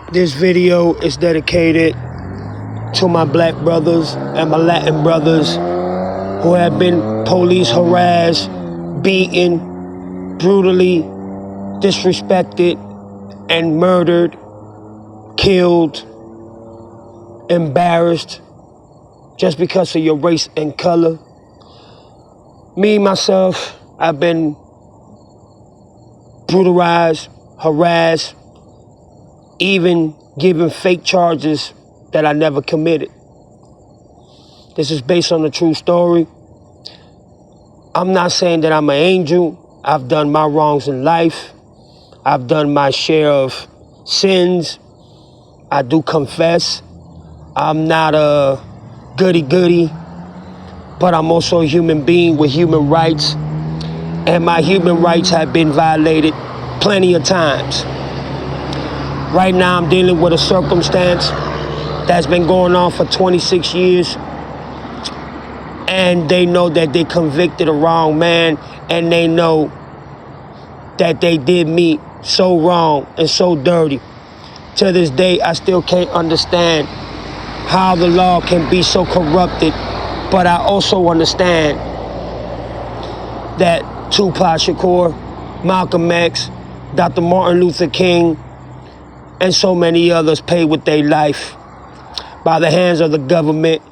This video is dedicated to my black brothers and my Latin brothers who have been police harassed, beaten, brutally disrespected, and murdered, killed, embarrassed, just because of your race and color. Me, myself, I've been brutalized, harassed, even given fake charges that I never committed. This is based on a true story. I'm not saying that I'm an angel. I've done my wrongs in life. I've done my share of sins. I do confess. I'm not a goody-goody, but I'm also a human being with human rights. And my human rights have been violated plenty of times. Right now, I'm dealing with a circumstance that's been going on for 26 years. And they know that they convicted a wrong man, and they know that they did me so wrong and so dirty. To this day, I still can't understand how the law can be so corrupted, but I also understand that Tupac Shakur, Malcolm X, Dr. Martin Luther King, and so many others paid with their life by the hands of the government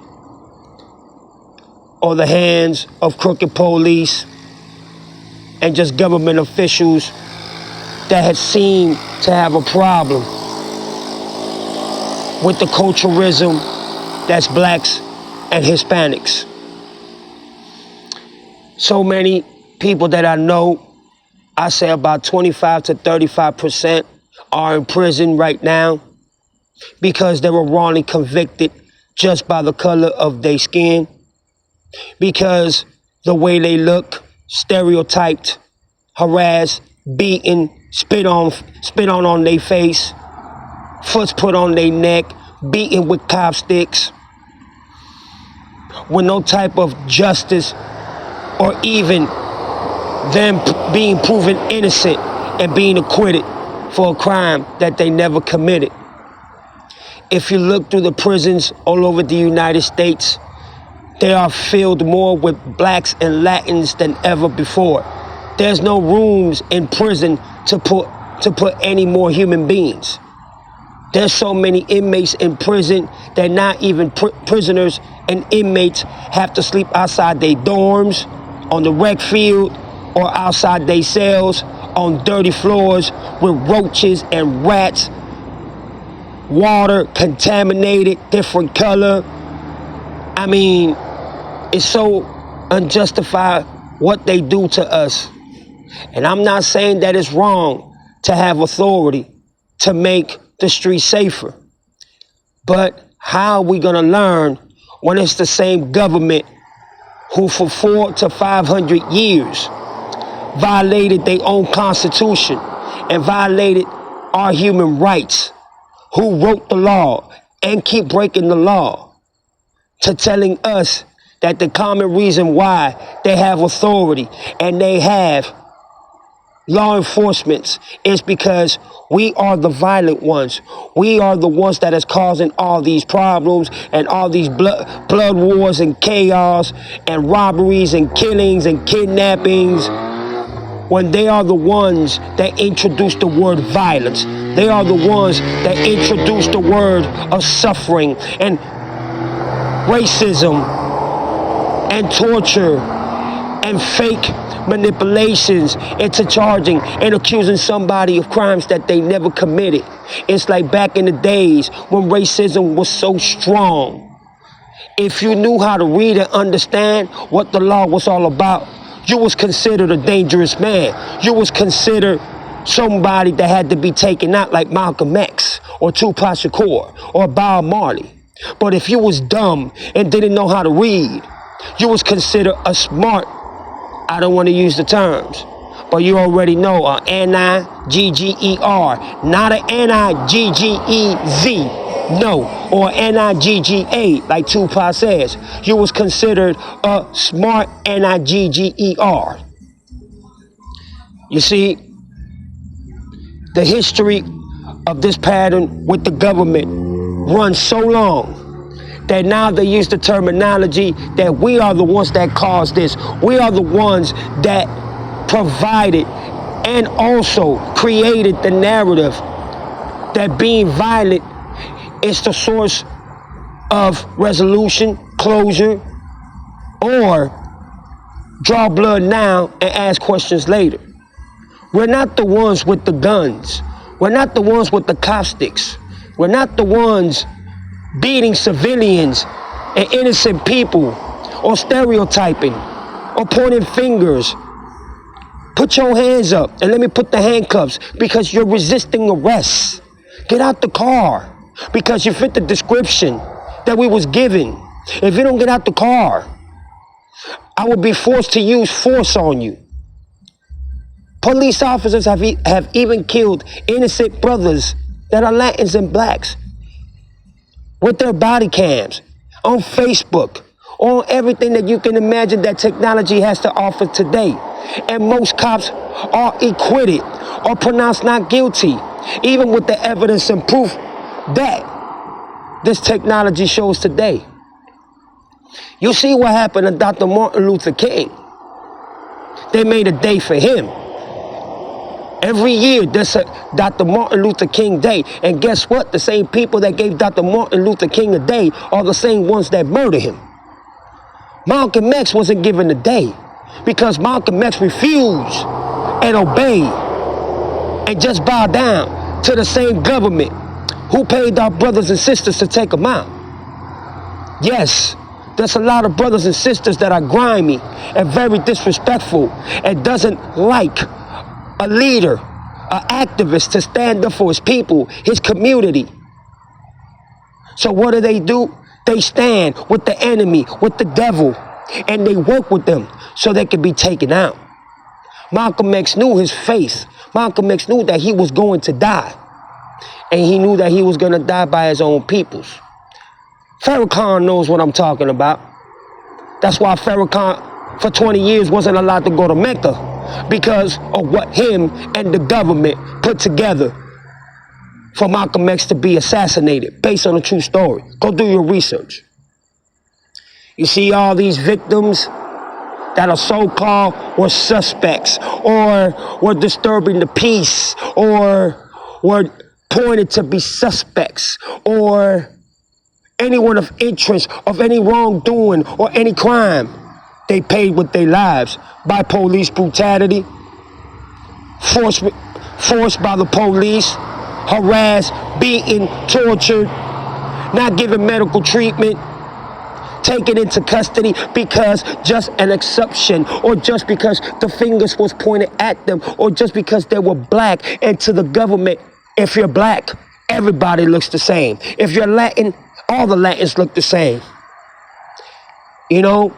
or the hands of crooked police and just government officials that had seemed to have a problem with the culturalism that's blacks and Hispanics. So many people that I know, I say about 25 to 35% are in prison right now because they were wrongly convicted just by the color of their skin, because the way they look, stereotyped, harassed, beaten, spit on their face, foot's put on their neck, beaten with cop sticks, with no type of justice or even them being proven innocent and being acquitted for a crime that they never committed. If you look through the prisons all over the United States, they are filled more with blacks and Latins than ever before. There's no rooms in prison to put any more human beings. There's so many inmates in prison that not even prisoners and inmates have to sleep outside their dorms, on the rec field, or outside their cells, on dirty floors with roaches and rats, water contaminated, different color. I mean, it's so unjustified what they do to us. And I'm not saying that it's wrong to have authority to make the streets safer. But how are we gonna learn when it's the same government who for 400 to 500 years violated their own constitution and violated our human rights, who wrote the law and keep breaking the law, to telling us that the common reason why they have authority and they have law enforcement is because we are the violent ones. We are the ones that is causing all these problems and all these blood wars and chaos and robberies and killings and kidnappings, when they are the ones that introduced the word violence. They are the ones that introduced the word of suffering and racism and torture and fake manipulations into charging and accusing somebody of crimes that they never committed. It's like back in the days when racism was so strong. If you knew how to read and understand what the law was all about, you was considered a dangerous man. You was considered somebody that had to be taken out, like Malcolm X or Tupac Shakur or Bob Marley. But if you was dumb and didn't know how to read, you was considered a smart, I don't want to use the terms, but you already know, a N-I-G-G-E-R, not a N-I-G-G-E-Z, no, or N-I-G-G-A, like Tupac says. You was considered a smart N-I-G-G-E-R. You see, the history of this pattern with the government runs so long that now they use the terminology that we are the ones that caused this. We are the ones that provided and also created the narrative that being violent is the source of resolution, closure, or draw blood now and ask questions later. We're not the ones with the guns. We're not the ones with the caustics. We're not the ones beating civilians and innocent people, or stereotyping, or pointing fingers. Put your hands up and let me put the handcuffs because you're resisting arrest. Get out the car because you fit the description that we was given. If you don't get out the car, I will be forced to use force on you. Police officers have even killed innocent brothers that are Latins and blacks with their body cams on Facebook, on everything that you can imagine that technology has to offer today. And most cops are acquitted or pronounced not guilty, even with the evidence and proof that this technology shows today. You see what happened to Dr. Martin Luther King. They made a day for him. Every year, there's a Dr. Martin Luther King Day. And guess what? The same people that gave Dr. Martin Luther King a day are the same ones that murdered him. Malcolm X wasn't given a day because Malcolm X refused and obeyed and just bowed down to the same government who paid our brothers and sisters to take them out. Yes, there's a lot of brothers and sisters that are grimy and very disrespectful and doesn't like a leader, an activist to stand up for his people, his community. So what do? They stand with the enemy, with the devil, and they work with them so they can be taken out. Malcolm X knew his faith. Malcolm X knew that he was going to die. And he knew that he was going to die by his own peoples. Farrakhan knows what I'm talking about. That's why Farrakhan, for 20 years, wasn't allowed to go to Mecca, because of what him and the government put together for Malcolm X to be assassinated, based on a true story. Go do your research. You see all these victims that are so-called were suspects, or were disturbing the peace, or were pointed to be suspects, or anyone of interest of any wrongdoing or any crime. They paid with their lives by police brutality, forced by the police, harassed, beaten, tortured, not given medical treatment, taken into custody because just an exception, or just because the fingers was pointed at them, or just because they were black. And to the government, if you're black, everybody looks the same. If you're Latin, all the Latins look the same. You know,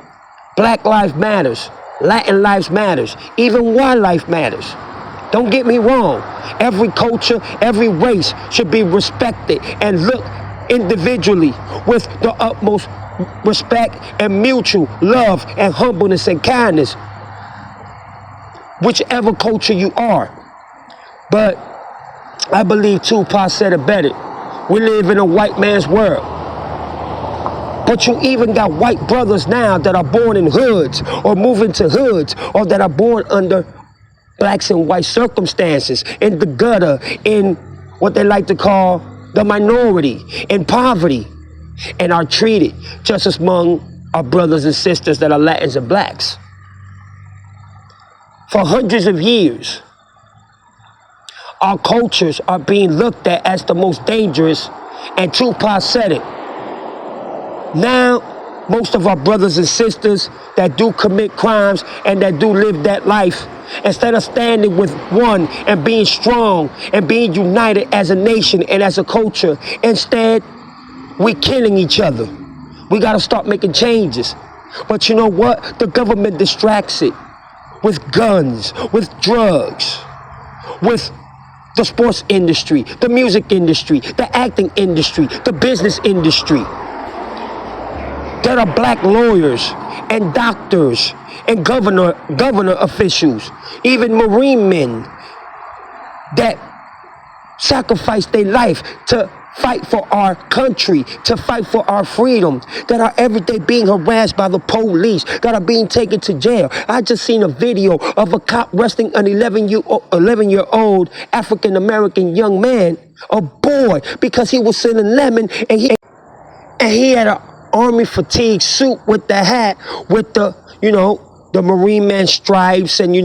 Black life matters, Latin life matters, even white life matters. Don't get me wrong. Every culture, every race should be respected and looked individually with the utmost respect and mutual love and humbleness and kindness, whichever culture you are. But I believe Tupac said it better. We live in a white man's world. But you even got white brothers now that are born in hoods or moving to hoods, or that are born under blacks and white circumstances, in the gutter, in what they like to call the minority, in poverty, and are treated just as among our brothers and sisters that are Latins and blacks. For hundreds of years, our cultures are being looked at as the most dangerous, and Tupac said it. Now, most of our brothers and sisters that do commit crimes and that do live that life, instead of standing with one and being strong and being united as a nation and as a culture, instead, we killing each other. We got to start making changes. But you know what? The government distracts it with guns, with drugs, with the sports industry, the music industry, the acting industry, the business industry. There are black lawyers and doctors and governor officials, even Marine men that sacrificed their life to fight for our country, to fight for our freedom, that are every day being harassed by the police, that are being taken to jail. I just seen a video of a cop arresting an 11-year-old African-American young man, a boy, because he was selling lemon, and he had an army fatigue suit with the hat, with the, the Marine Man stripes and,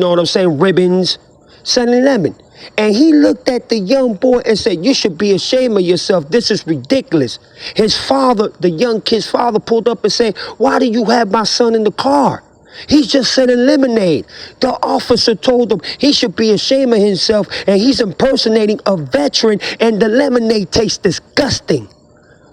ribbons, selling lemon. And he looked at the young boy and said, "You should be ashamed of yourself. This is ridiculous." His father, the young kid's father, pulled up and said, "Why do you have my son in the car? He's just selling lemonade." The officer told him he should be ashamed of himself, and he's impersonating a veteran, and the lemonade tastes disgusting.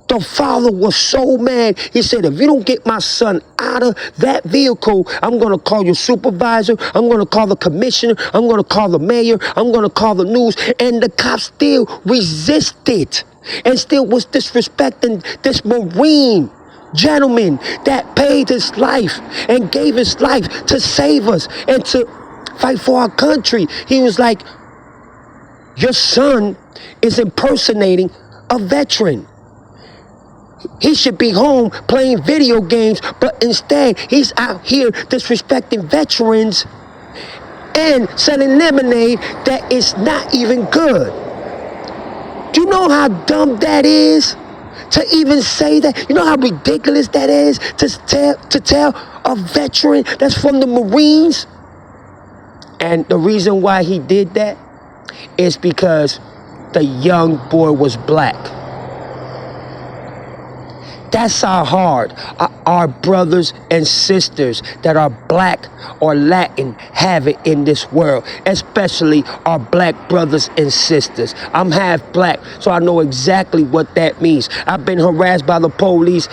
The father was so mad. He said, "If you don't get my son out of that vehicle, I'm going to call your supervisor. I'm going to call the commissioner. I'm going to call the mayor. I'm going to call the news." And the cop still resisted and still was disrespecting this Marine gentleman that paid his life and gave his life to save us and to fight for our country. He was like, "Your son is impersonating a veteran. He should be home playing video games, but instead he's out here disrespecting veterans and selling lemonade that is not even good." Do you know how dumb that is? To even say that? You know how ridiculous that is to tell a veteran that's from the Marines? And the reason why he did that is because the young boy was black. That's how hard our brothers and sisters that are black or Latin have it in this world, especially our black brothers and sisters. I'm half black, so I know exactly what that means. I've been harassed by the police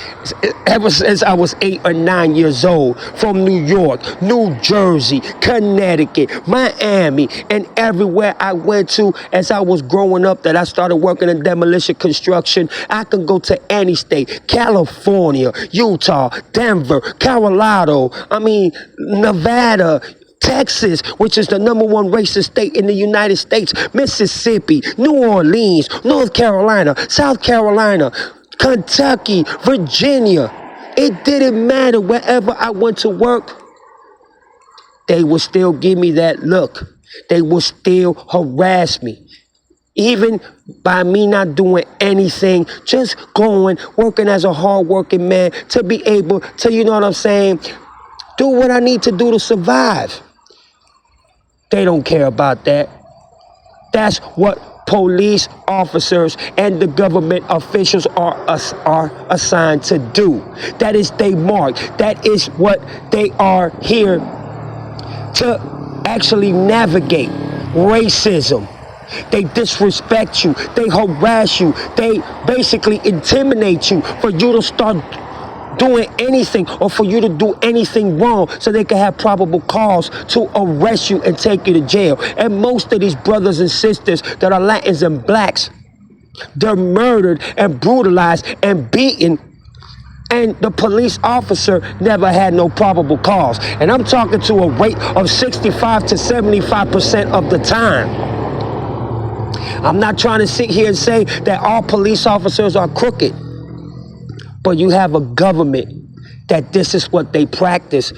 ever since I was 8 or 9 years old, from New York, New Jersey, Connecticut, Miami, and everywhere I went to as I was growing up, that I started working in demolition construction. I can go to any state, California, Utah, Denver, Colorado, Nevada, Texas, which is the #1 racist state in the United States, Mississippi, New Orleans, North Carolina, South Carolina, Kentucky, Virginia. It didn't matter. Wherever I went to work, they would still give me that look. They would still harass me. Even by me not doing anything, just going, working as a hard-working man to be able to, do what I need to do to survive. They don't care about that. That's what police officers and the government officials are assigned to do. That is their mark. That is what they are here to actually navigate. Racism. They disrespect you. They harass you. They basically intimidate you for you to start doing anything, or for you to do anything wrong, so they can have probable cause to arrest you and take you to jail. And most of these brothers and sisters that are Latins and blacks, they're murdered and brutalized and beaten, and the police officer never had no probable cause. And I'm talking to a rate of 65 to 75% of the time. I'm not trying to sit here and say that all police officers are crooked, but you have a government that this is what they practice.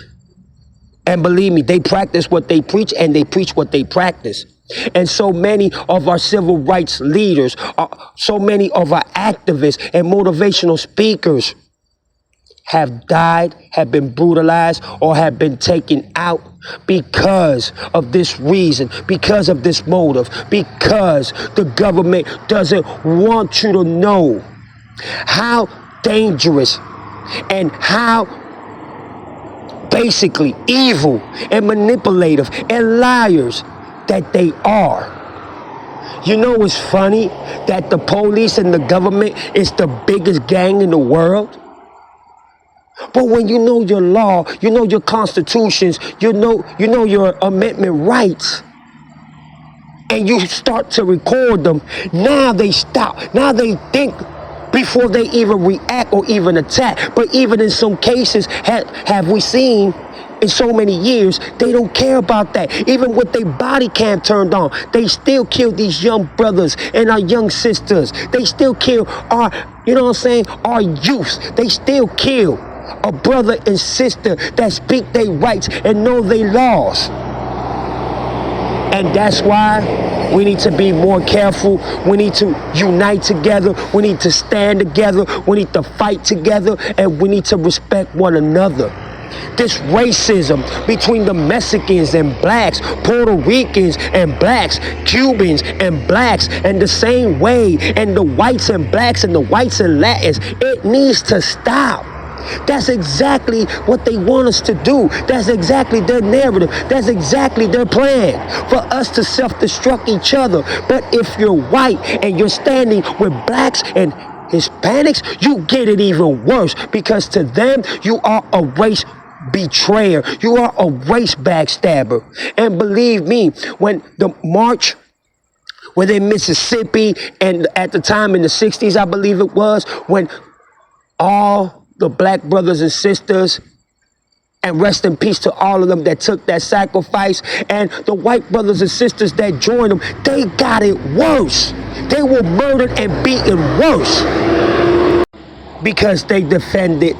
And believe me, they practice what they preach, and they preach what they practice. And so many of our civil rights leaders, so many of our activists and motivational speakers have died, have been brutalized, or have been taken out because of this reason, because of this motive, because the government doesn't want you to know how dangerous and how basically evil and manipulative and liars that they are. You know, it's funny that the police and the government is the biggest gang in the world. But when you know your law, you know your constitutions, you know your amendment rights, and you start to record them, now they stop. Now they think before they even react or even attack. But even in some cases, have we seen in so many years, they don't care about that. Even with their body cam turned on, they still kill these young brothers and our young sisters. They still kill our, you know what I'm saying, our youth. They still kill a brother and sister that speak their rights and know their laws. And that's why we need to be more careful. We need to unite together. We need to stand together. We need to fight together. And we need to respect one another. This racism between the Mexicans and blacks, Puerto Ricans and blacks, Cubans and blacks, and the same way, and the whites and blacks and the whites and Latins, it needs to stop. That's exactly what they want us to do. That's exactly their narrative. That's exactly their plan, for us to self-destruct each other. But if you're white and you're standing with blacks and Hispanics, you get it even worse, because to them, you are a race betrayer. You are a race backstabber. And believe me, when the march within Mississippi, and at the time in the 60s, I believe it was, when all the black brothers and sisters, and rest in peace to all of them that took that sacrifice, and the white brothers and sisters that joined them, they got it worse. They were murdered and beaten worse because they defended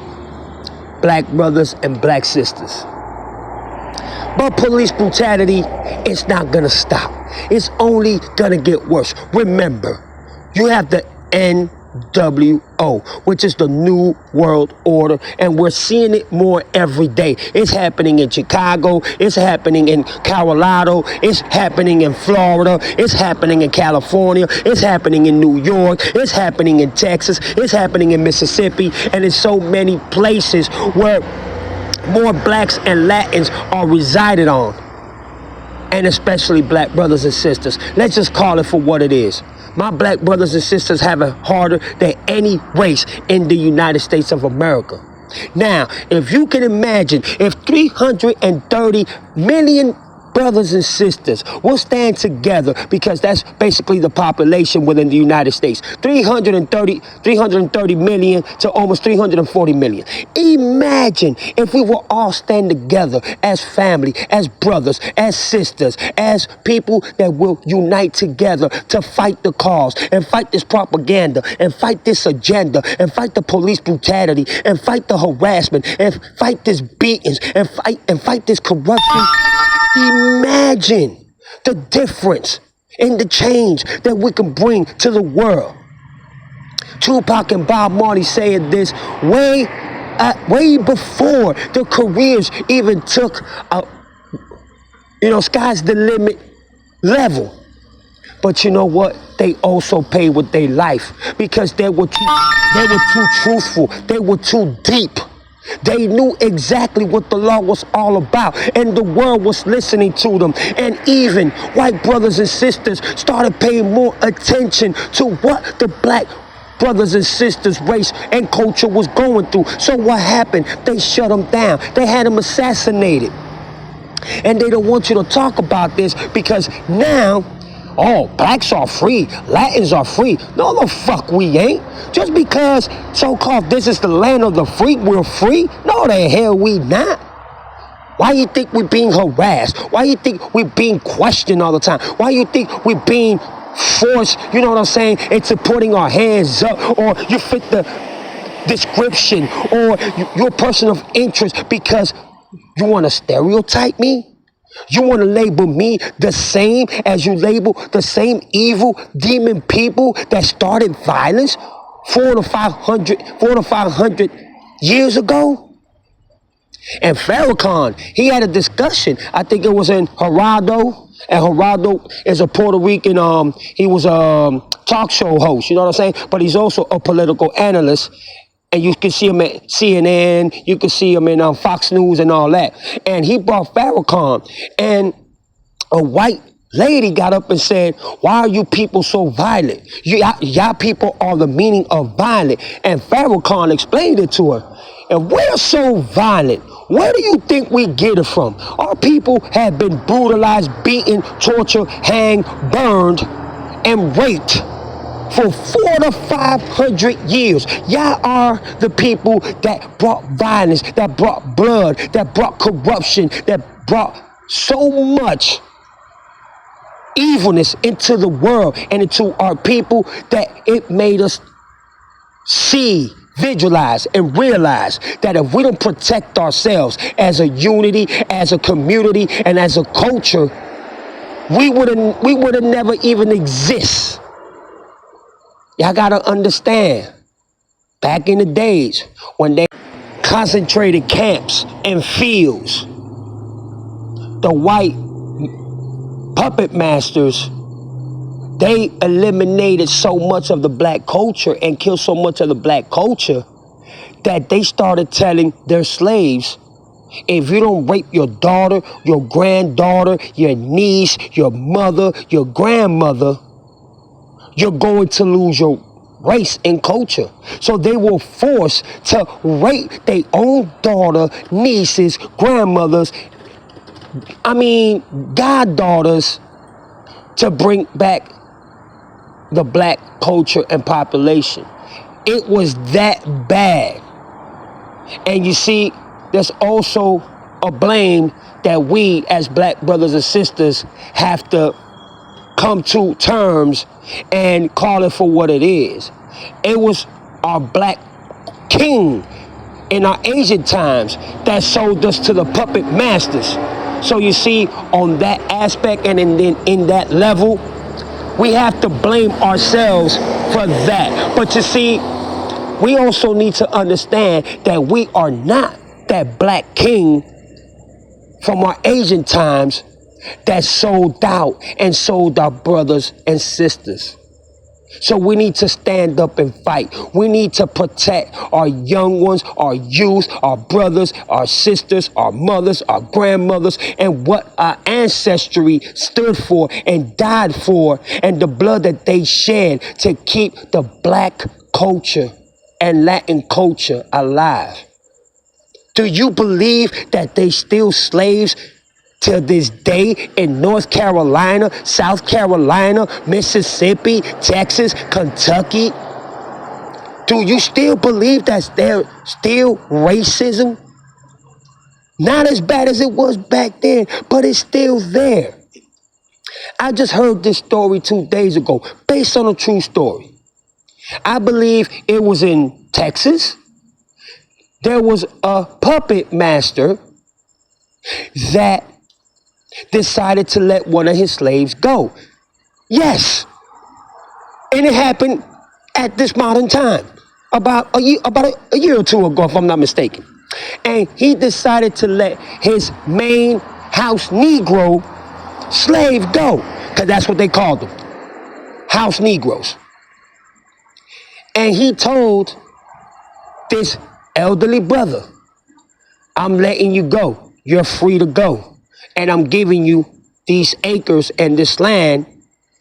black brothers and black sisters. But police brutality is not gonna stop. It's only gonna get worse. Remember, you have the NWO, which is the New World Order, and we're seeing it more every day. It's happening in Chicago, it's happening in Colorado, it's happening in Florida, it's happening in California, it's happening in New York, it's happening in Texas, it's happening in Mississippi, and in so many places where more blacks and Latins are resided on, and especially black brothers and sisters. Let's just call it for what it is. My black brothers and sisters have it harder than any race in the United States of America. Now, if you can imagine, if 330 million brothers and sisters will stand together, because that's basically the population within the United States, 330 million to almost 340 million. Imagine if we will all stand together as family, as brothers, as sisters, as people that will unite together to fight the cause and fight this propaganda and fight this agenda and fight the police brutality and fight the harassment and fight this beatings and fight this corruption. Imagine the difference and the change that we can bring to the world. Tupac and Bob Marley said this way before the careers even took a, sky's the limit level. But you know what? They also paid with their life, because they were too truthful. They were too deep. They knew exactly what the law was all about, and the world was listening to them. And even white brothers and sisters started paying more attention to what the black brothers and sisters, race and culture was going through. So what happened? They shut them down. They had them assassinated. And they don't want you to talk about this, because now, oh, blacks are free, Latins are free. No, the fuck we ain't. Just because so-called this is the land of the free, we're free? No, the hell we not. Why you think we're being harassed? Why you think we're being questioned all the time? Why you think we're being forced, you know what I'm saying, into putting our hands up, or you fit the description, or you're a person of interest because you want to stereotype me? You want to label me the same as you label the same evil demon people that started violence 400 to 500 years ago? And Farrakhan, he had a discussion. I think it was in Gerardo. And Gerardo is a Puerto Rican, he was a talk show host, you know what I'm saying? But he's also a political analyst. And you can see him at CNN, you can see him in Fox News and all that. And he brought Farrakhan, and a white lady got up and said, why are you people so violent? Y'all people are the meaning of violent. And Farrakhan explained it to her. If we're so violent, where do you think we get it from? Our people have been brutalized, beaten, tortured, hanged, burned, and raped for 400 to 500 years. Y'all are the people that brought violence, that brought blood, that brought corruption, that brought so much evilness into the world and into our people that it made us see, visualize, and realize that if we don't protect ourselves as a unity, as a community, and as a culture, we would have never even exist. Y'all gotta understand, back in the days when they concentrated camps and fields, the white puppet masters, they eliminated so much of the black culture and killed so much of the black culture that they started telling their slaves, if you don't rape your daughter, your granddaughter, your niece, your mother, your grandmother, you're going to lose your race and culture. So they were forced to rape their own daughter, nieces, grandmothers, goddaughters, to bring back the black culture and population. It was that bad. And you see, there's also a blame that we as black brothers and sisters have to come to terms and call it for what it is. It was our black king in our Asian times that sold us to the puppet masters. So you see, on that aspect and in that level, we have to blame ourselves for that. But you see, we also need to understand that we are not that black king from our Asian times that sold out and sold our brothers and sisters. So we need to stand up and fight. We need to protect our young ones, our youth, our brothers, our sisters, our mothers, our grandmothers, and what our ancestry stood for and died for, and the blood that they shed to keep the black culture and Latin culture alive. Do you believe that they still slaves to this day in North Carolina, South Carolina, Mississippi, Texas, Kentucky? Do you still believe that there's still racism? Not as bad as it was back then, but it's still there. I just heard this story 2 days ago, based on a true story. I believe it was in Texas. There was a puppet master that decided to let one of his slaves go. Yes. And it happened at this modern time, about a year or two ago, if I'm not mistaken. And he decided to let his main house Negro slave go, because that's what they called them, house Negroes. And he told this elderly brother, I'm letting you go. You're free to go. And I'm giving you these acres and this land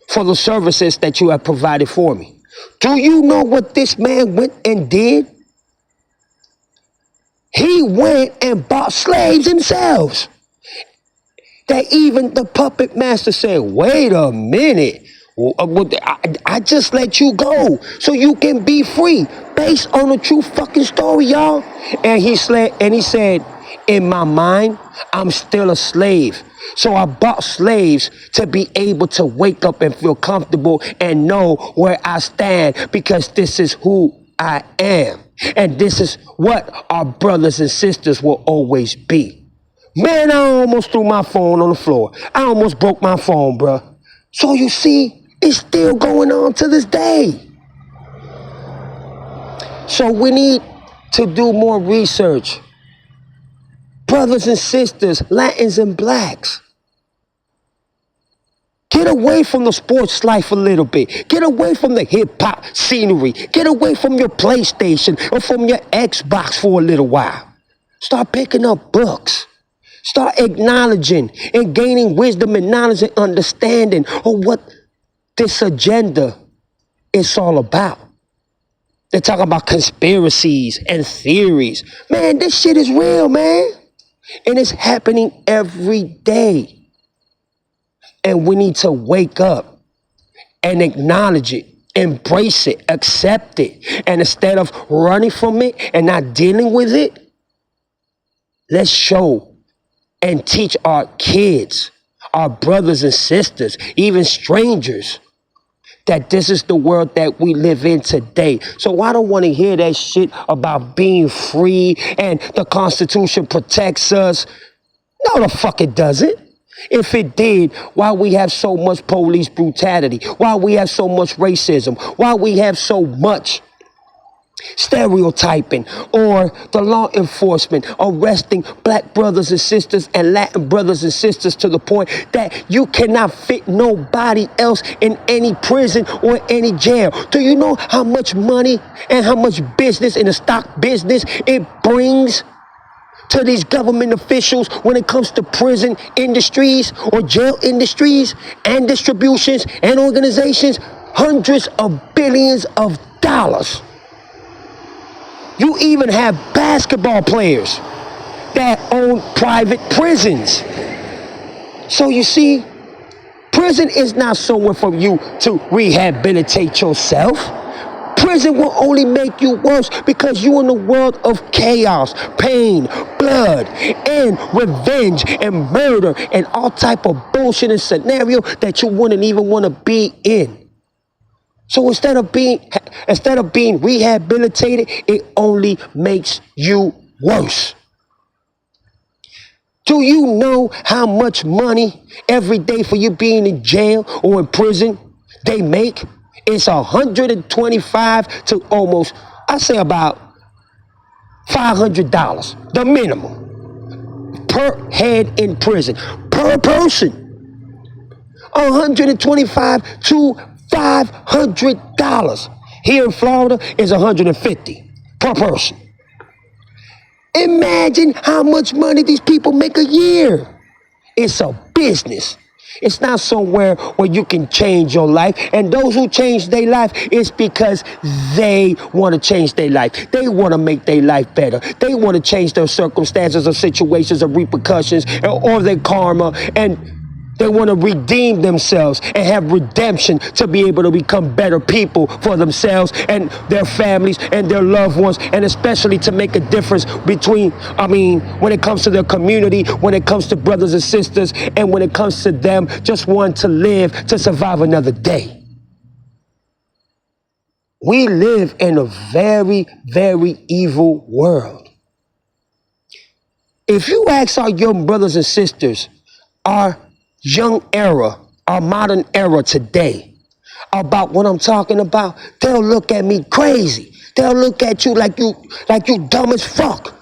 for the services that you have provided for me. Do you know what this man went and did? He went and bought slaves himself. That even the puppet master said, wait a minute. I just let you go so you can be free, based on a true fucking story, y'all. And he said, in my mind, I'm still a slave. So I bought slaves to be able to wake up and feel comfortable and know where I stand, because this is who I am. And this is what our brothers and sisters will always be. Man, I almost threw my phone on the floor. I almost broke my phone, bruh. So you see, it's still going on to this day. So we need to do more research. Brothers and sisters, Latins and blacks, get away from the sports life a little bit. Get away from the hip hop scenery. Get away from your PlayStation or from your Xbox for a little while. Start picking up books. Start acknowledging and gaining wisdom and knowledge and understanding of what this agenda is all about. They're talking about conspiracies and theories. Man, this shit is real, man. And it's happening every day. And we need to wake up and acknowledge it embrace it, accept it. And instead of running from it and not dealing with it, let's show and teach our kids, our brothers and sisters, even strangers, that this is the world that we live in today. So I don't want to hear that shit about being free and the Constitution protects us. No, the fuck it doesn't. If it did, why we have so much police brutality? Why we have so much racism? Why we have so much stereotyping, or the law enforcement arresting black brothers and sisters and Latin brothers and sisters to the point that you cannot fit nobody else in any prison or any jail? Do you know how much money and how much business in the stock business it brings to these government officials when it comes to prison industries or jail industries and distributions and organizations? Hundreds of billions of dollars. You even have basketball players that own private prisons. So you see, prison is not somewhere for you to rehabilitate yourself. Prison will only make you worse because you're in a world of chaos, pain, blood, and revenge and murder and all type of bullshit and scenario that you wouldn't even want to be in. So instead of being rehabilitated, it only makes you worse. Do you know how much money every day for you being in jail or in prison they make? It's $125 to almost, I say about $500, the minimum, per head in prison, per person. $125 to $500. Here in Florida is $150 per person. Imagine how much money these people make a year. It's a business. It's not somewhere where you can change your life. And those who change their life, it's because they want to change their life. They want to make their life better. They want to change their circumstances or situations or repercussions or their karma. And they want to redeem themselves and have redemption to be able to become better people for themselves and their families and their loved ones, and especially to make a difference when it comes to their community, when it comes to brothers and sisters, and when it comes to them just wanting to live to survive another day. We live in a very, very evil world. If you ask our young brothers and sisters, our young era, our modern era today, about what I'm talking about, they'll look at me crazy. They'll look at you like you dumb as fuck.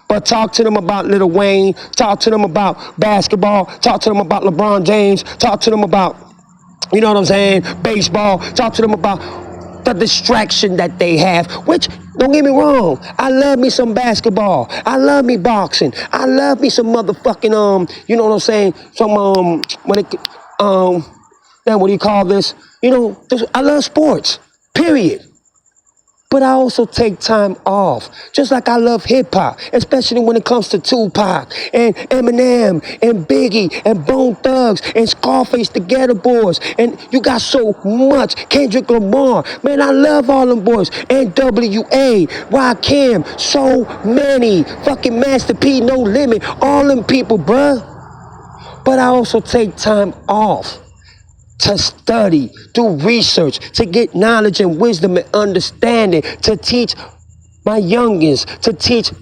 But talk to them about Lil Wayne, talk to them about basketball, talk to them about LeBron James, talk to them about, you know what I'm saying, baseball, talk to them about the distraction that they have, which, don't get me wrong, I love me some basketball. I love me boxing. I love me some motherfucking, you know what I'm saying, some, what do you call this? I love sports, period. But I also take time off, just like I love hip hop, especially when it comes to Tupac and Eminem and Biggie and Bone Thugs and Scarface, the Ghetto Boys, and you got so much, Kendrick Lamar, man, I love all them boys, NWA, Rakim, so many, fucking Master P, No Limit, all them people, bruh. But I also take time off to study, do research, to get knowledge and wisdom and understanding, to teach my youngins, to teach,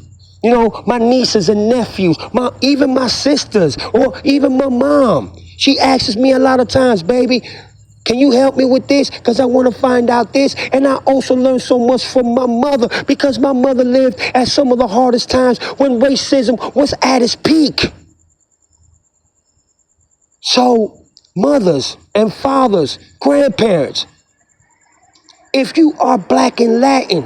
my nieces and nephews, even my sisters, or even my mom. She asks me a lot of times, baby, can you help me with this? Because I want to find out this. And I also learned so much from my mother, because my mother lived at some of the hardest times when racism was at its peak. So, mothers and fathers, grandparents, if you are black and Latin,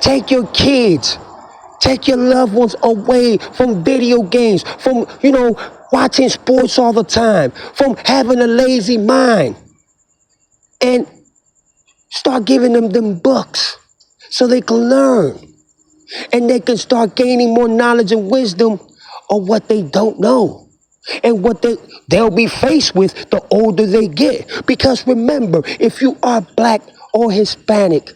take your kids, take your loved ones away from video games, from, watching sports all the time, from having a lazy mind, and start giving them books so they can learn and they can start gaining more knowledge and wisdom of what they don't know. and what they'll be faced with the older they get. Because remember, if you are black or Hispanic,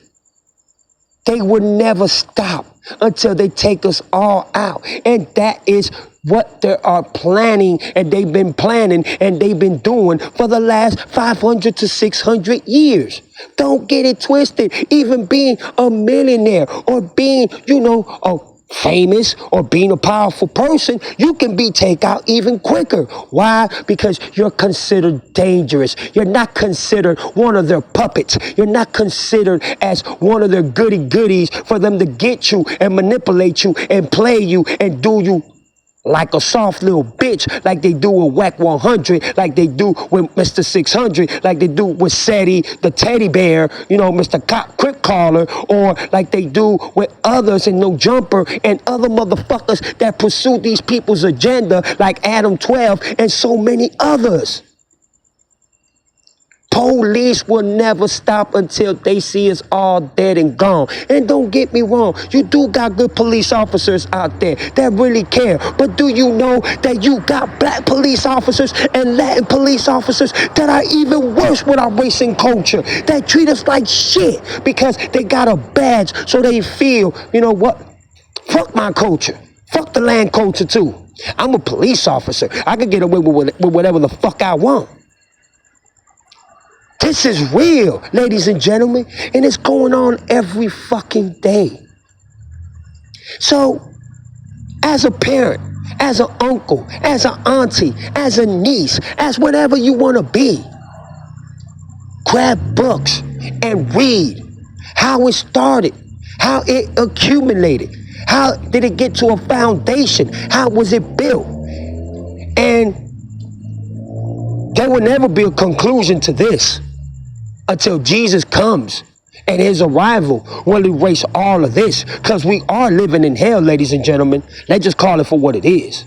they will never stop until they take us all out. And that is what they are planning, and they've been planning, and they've been doing for the last 500 to 600 years. Don't get it twisted. Even being a millionaire or being, a famous or being a powerful person, you can be taken out even quicker. Why? Because you're considered dangerous. You're not considered one of their puppets. You're not considered as one of their goodies for them to get you and manipulate you and play you and do you like a soft little bitch, like they do with Whack 100, like they do with Mr. 600, like they do with Seti, the teddy bear, Mr. Cop Crip Caller, or like they do with others in No Jumper and other motherfuckers that pursue these people's agenda, like Adam 12 and so many others. Police will never stop until they see us all dead and gone. And don't get me wrong, you do got good police officers out there that really care. But do you know that you got black police officers and Latin police officers that are even worse with our racing culture, that treat us like shit because they got a badge so they feel, you know what? Fuck my culture. Fuck the land culture too. I'm a police officer. I can get away with whatever the fuck I want. This is real, ladies and gentlemen, and it's going on every fucking day. So, as a parent, as an uncle, as an auntie, as a niece, as whatever you want to be, grab books and read how it started, how it accumulated, how did it get to a foundation, how was it built, and there will never be a conclusion to this until Jesus comes, and his arrival will erase all of this, because we are living in hell, ladies and gentlemen. Let's just call it for what it is.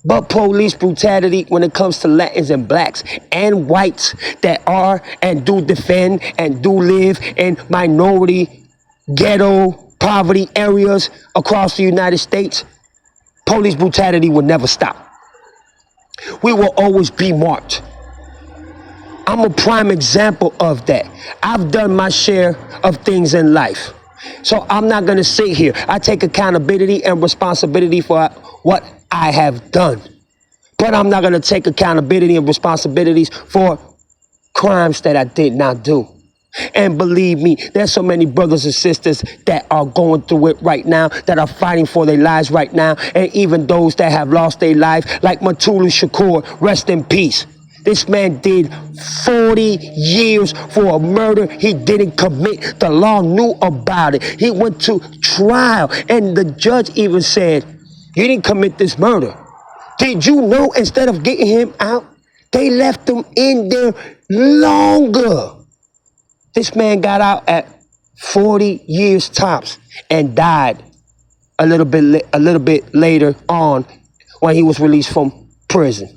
But police brutality when it comes to Latins and blacks and whites that are and do defend and do live in minority, ghetto, poverty areas across the United States, police brutality will never stop. We will always be marked. I'm a prime example of that. I've done my share of things in life. So I'm not going to sit here. I take accountability and responsibility for what I have done. But I'm not going to take accountability and responsibilities for crimes that I did not do. And believe me, there's so many brothers and sisters that are going through it right now, that are fighting for their lives right now. And even those that have lost their life, like Matulu Shakur, rest in peace. This man did 40 years for a murder he didn't commit. The law knew about it. He went to trial, and the judge even said, "You didn't commit this murder." Did you know instead of getting him out, they left him in there longer? This man got out at 40 years tops and died a little bit later on when he was released from prison.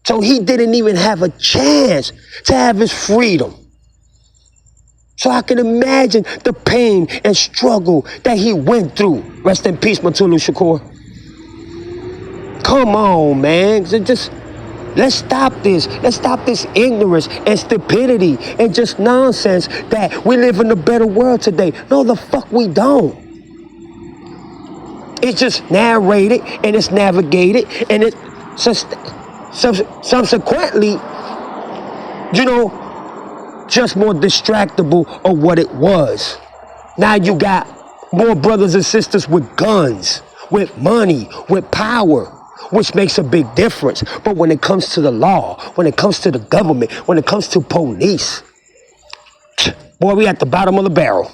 So he didn't even have a chance to have his freedom. So I can imagine the pain and struggle that he went through. Rest in peace, Matulu Shakur. Come on, man. Let's stop this. Let's stop this ignorance and stupidity and just nonsense that we live in a better world today. No, the fuck we don't. It's just narrated and it's navigated and it's subsequently, just more distractible of what it was. Now you got more brothers and sisters with guns, with money, with power, which makes a big difference. But when it comes to the law, when it comes to the government, when it comes to police, boy, we at the bottom of the barrel.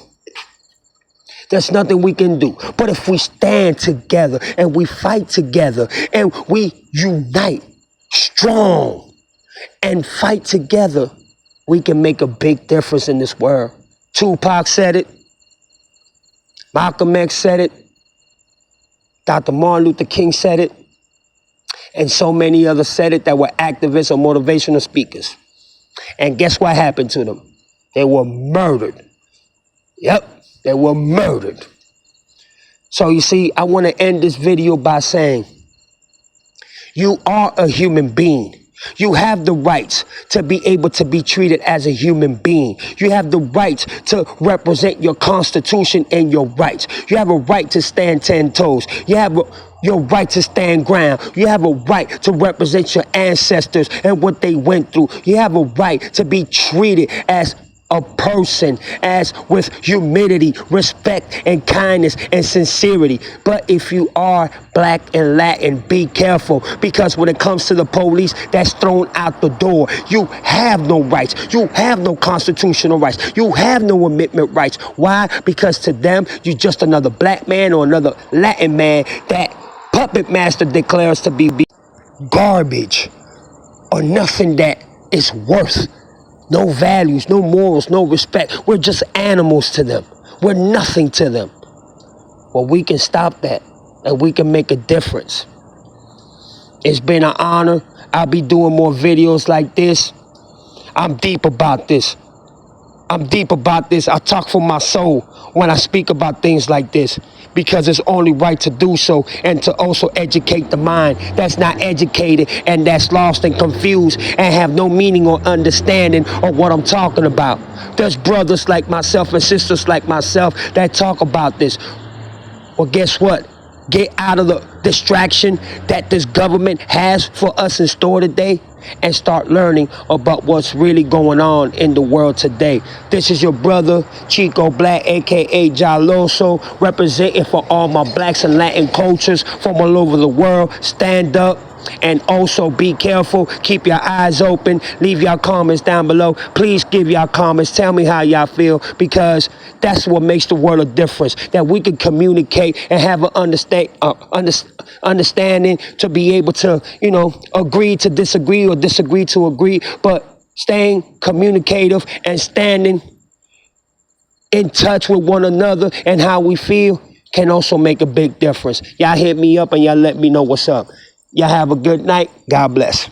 There's nothing we can do. But if we stand together and we fight together and we unite strong and fight together, we can make a big difference in this world. Tupac said it. Malcolm X said it. Dr. Martin Luther King said it. And so many others said it that were activists or motivational speakers. And guess what happened to them? They were murdered. Yep. They were murdered. So you see, I want to end this video by saying, You are a human being. You have the rights to be able to be treated as a human being. You have the rights to represent your constitution and your rights. You have a right to stand 10 toes. You have your right to stand ground. You have a right to represent your ancestors and what they went through. You have a right to be treated as a person, as with humility, respect, and kindness and sincerity. But if you are black and Latin, be careful, because when it comes to the police, that's thrown out the door. You have no rights. You have no constitutional rights. You have no amendment rights. Why? Because to them, you're just another black man or another Latin man that puppet master declares to be garbage or nothing that is worth. No values, no morals, no respect. We're just animals to them. We're nothing to them. Well, we can stop that, and we can make a difference. It's been an honor. I'll be doing more videos like this. I'm deep about this. I talk from my soul when I speak about things like this, because it's only right to do so, and to also educate the mind that's not educated and that's lost and confused and have no meaning or understanding of what I'm talking about. There's brothers like myself and sisters like myself that talk about this. Well, guess what? Get out of the distraction that this government has for us in store today and start learning about what's really going on in the world today. This is your brother, Chico Black, a.k.a. Jaloso, representing for all my blacks and Latin cultures from all over the world. Stand up. And also be careful. Keep your eyes open. Leave your comments down below. Please give your comments. Tell me how y'all feel, because that's what makes the world a difference. That we can communicate and have an understanding to be able to, agree to disagree or disagree to agree. But staying communicative and standing in touch with one another and how we feel can also make a big difference. Y'all hit me up and y'all let me know what's up. Y'all have a good night. God bless.